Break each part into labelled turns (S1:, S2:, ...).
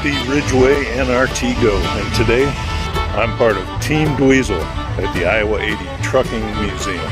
S1: trusty Ridgeway NRT Go, and today I'm part of Team Dweezil at the Iowa 80 Trucking Museum.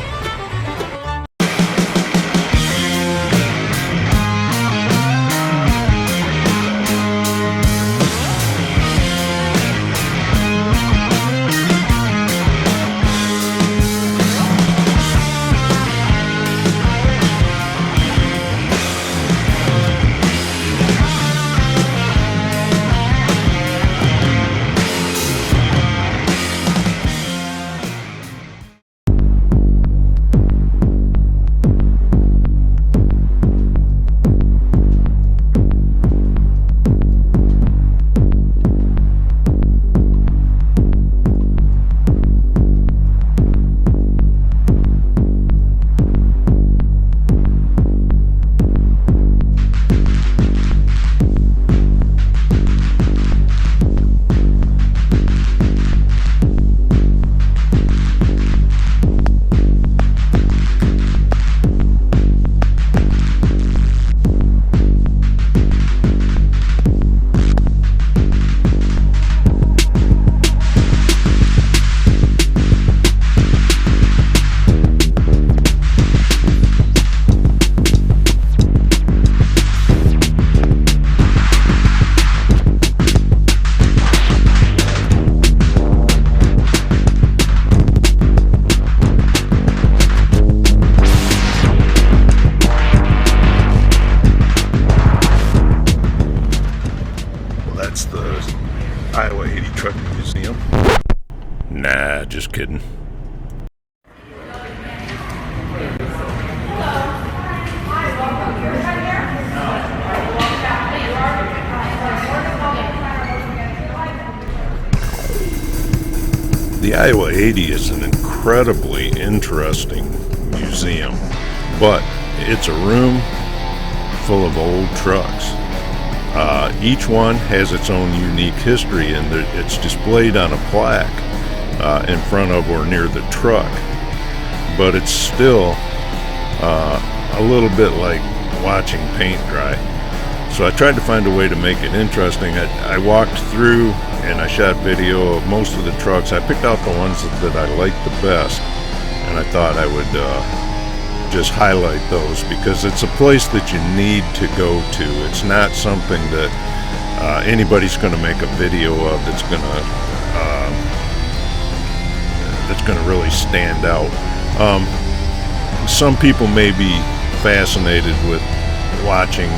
S1: That's the Iowa 80 Trucking Museum. Nah, just kidding. The Iowa 80 is an incredibly interesting museum, but it's a room full of old trucks. Each one has its own unique history, and it's displayed on a plaque in front of or near the truck. But it's still a little bit like watching paint dry. So I tried to find a way to make it interesting. I walked through and I shot video of most of the trucks. I picked out the ones that I liked the best, and I thought I would just highlight those because it's a place that you need to go to. It's not something that anybody's going to make a video of that's going to really stand out. Some people may be fascinated with watching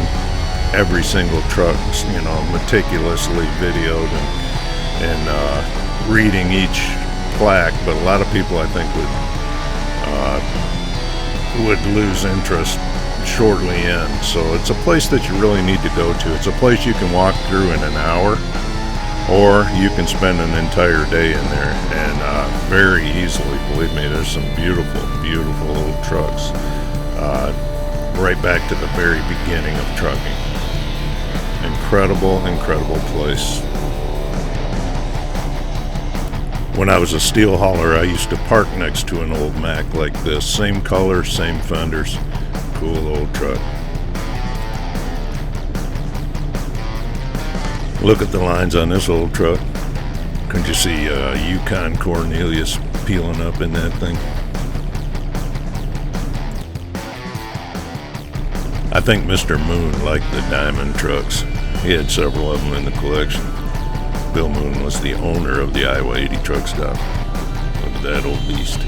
S1: every single truck, meticulously videoed and reading each plaque, but a lot of people, I think, would lose interest shortly in. So it's a place that you really need to go to. It's a place you can walk through in an hour, or you can spend an entire day in there, and very easily, believe me, there's some beautiful, beautiful old trucks right back to the very beginning of trucking. Incredible, incredible place. When I was a steel hauler, I used to park next to an old Mack like this. Same color, same fenders. Cool old truck. Look at the lines on this old truck. Couldn't you see Yukon Cornelius peeling up in that thing? I think Mr. Moon liked the diamond trucks. He had several of them in the collection. Bill Moon was the owner of the Iowa 80 truck stop. Look at that old beast.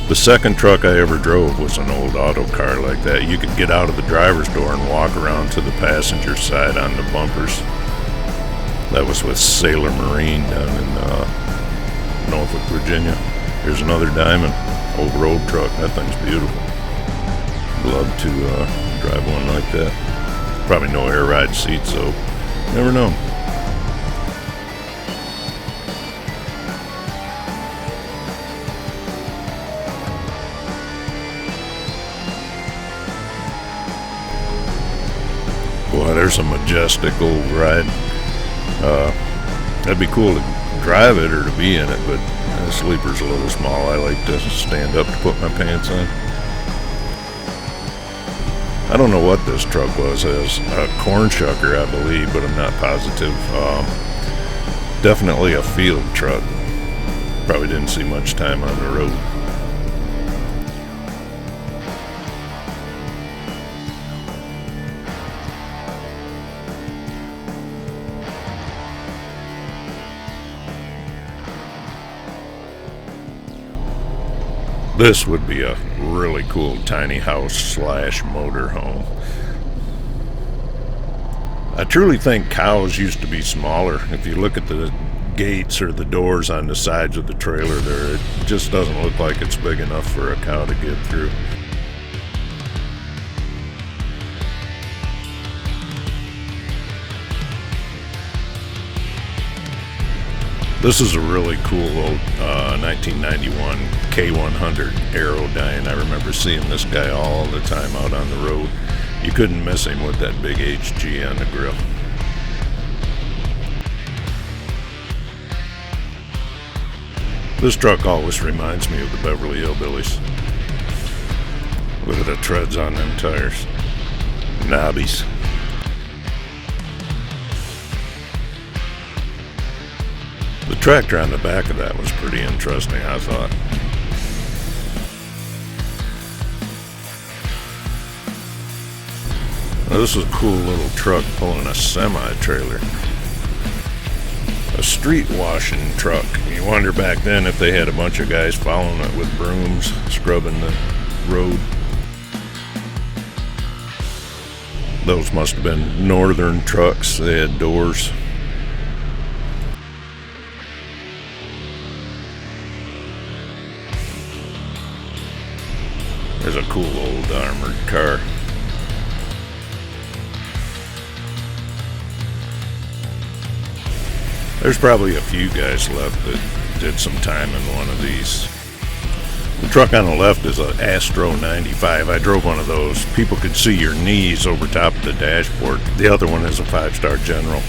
S1: The second truck I ever drove was an old auto car like that. You could get out of the driver's door and walk around to the passenger side on the bumpers. That was with Sailor Marine down in Norfolk, Virginia. Here's another diamond, old road truck. That thing's beautiful. Love to drive one like that. Probably no air ride seats, so never know. Boy, there's a majestic old ride. That'd be cool to drive it or to be in it, but the sleeper's a little small. I like to stand up to put my pants on. I don't know what this truck was. It was a corn shucker, I believe, but I'm not positive. Definitely a field truck. Probably didn't see much time on the road. This would be a really cool tiny house slash motorhome. I truly think cows used to be smaller. If you look at the gates or the doors on the sides of the trailer there, it just doesn't look like it's big enough for a cow to get through. This is a really cool old 1991 K100 Aerodyne. I remember seeing this guy all the time out on the road. You couldn't miss him with that big HG on the grill. This truck always reminds me of the Beverly Hillbillies. Look at the treads on them tires. Knobbies. The tractor on the back of that was pretty interesting, I thought. Now, this is a cool little truck pulling a semi-trailer. A street washing truck. You wonder back then if they had a bunch of guys following it with brooms, scrubbing the road. Those must have been northern trucks. They had doors. There's a cool old armored car. There's probably a few guys left that did some time in one of these. The truck on the left is an Astro 95. I drove one of those. People could see your knees over top of the dashboard. The other one is a 5-star General.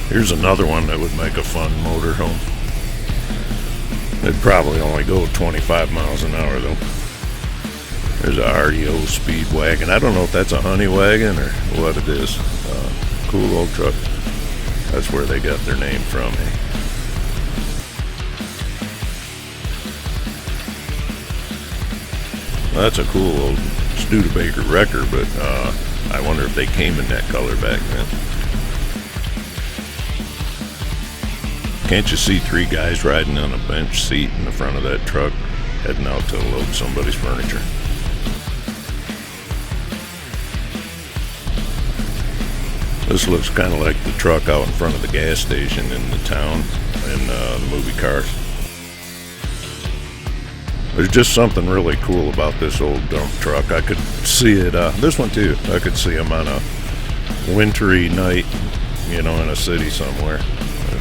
S1: Here's another one that would make a fun motorhome. It'd probably only go 25 miles an hour though. There's a REO speed wagon. I don't know if that's a honey wagon or what it is. Cool old truck. That's where they got their name from. Well, that's a cool old Studebaker wrecker, but I wonder if they came in that color back then. Can't you see 3 guys riding on a bench seat in the front of that truck, heading out to load somebody's furniture? This looks kind of like the truck out in front of the gas station in the town in the movie Cars. There's just something really cool about this old dump truck. I could see it, this one too, I could see them on a wintry night, you know, in a city somewhere.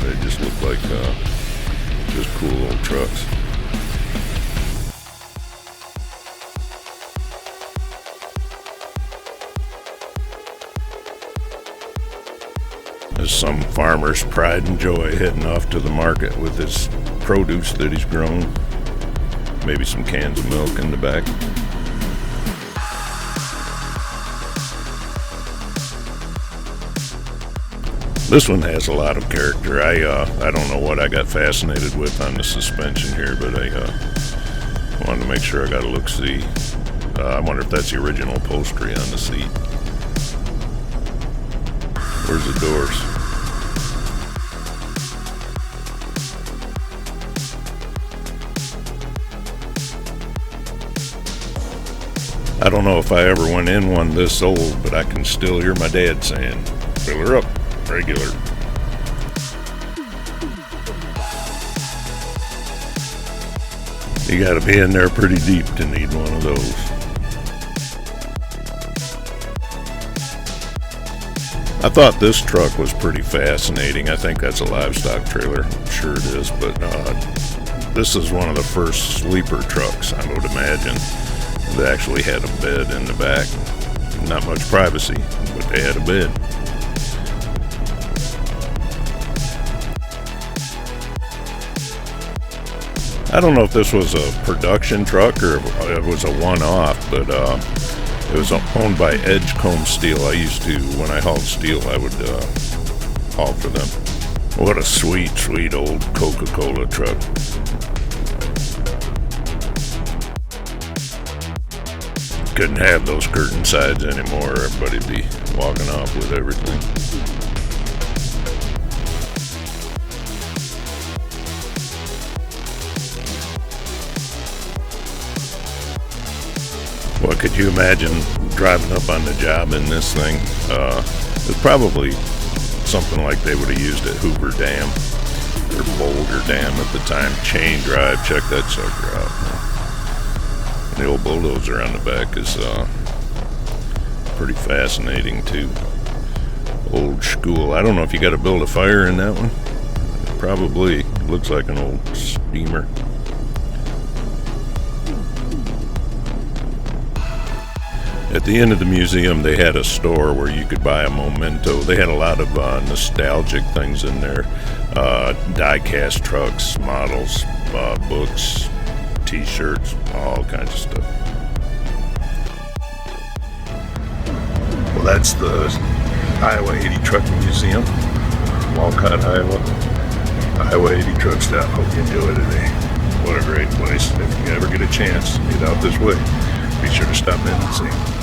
S1: They just look like just cool old trucks. There's some farmer's pride and joy heading off to the market with his produce that he's grown. Maybe some cans of milk in the back. This one has a lot of character. I don't know what I got fascinated with on the suspension here, but I wanted to make sure I got a look-see. I wonder if that's the original upholstery on the seat. Where's the doors? I don't know if I ever went in one this old, but I can still hear my dad saying, "Fill her up, regular." You gotta be in there pretty deep to need one of those. I thought this truck was pretty fascinating. I think that's a livestock trailer. I'm sure it is, but this is one of the first sleeper trucks, I would imagine. And They actually had a bed in the back. Not much privacy, but they had a bed. I don't know if this was a production truck or if it was a one-off, but it was owned by Edgecombe Steel. I used to, when I hauled steel, I would haul for them. What a sweet, sweet old Coca-Cola truck. Couldn't have those curtain sides anymore. Everybody'd be walking off with everything. What could you imagine driving up on the job in this thing? It's probably something like they would have used at Hoover Dam or Boulder Dam at the time. Chain drive, check that sucker out. The old bulldozer on the back is pretty fascinating too. Old school. I don't know if you got to build a fire in that one. Probably. Looks like an old steamer. At the end of the museum, they had a store where you could buy a memento. They had a lot of nostalgic things in there. Die-cast trucks, models, books, t-shirts, all kinds of stuff. Well, that's the Iowa 80 Truck Museum, Walcott, Iowa. Iowa 80 Truck Stop. Hope you enjoy today. What a great place. If you ever get a chance, get out this way. Be sure to stop in and see.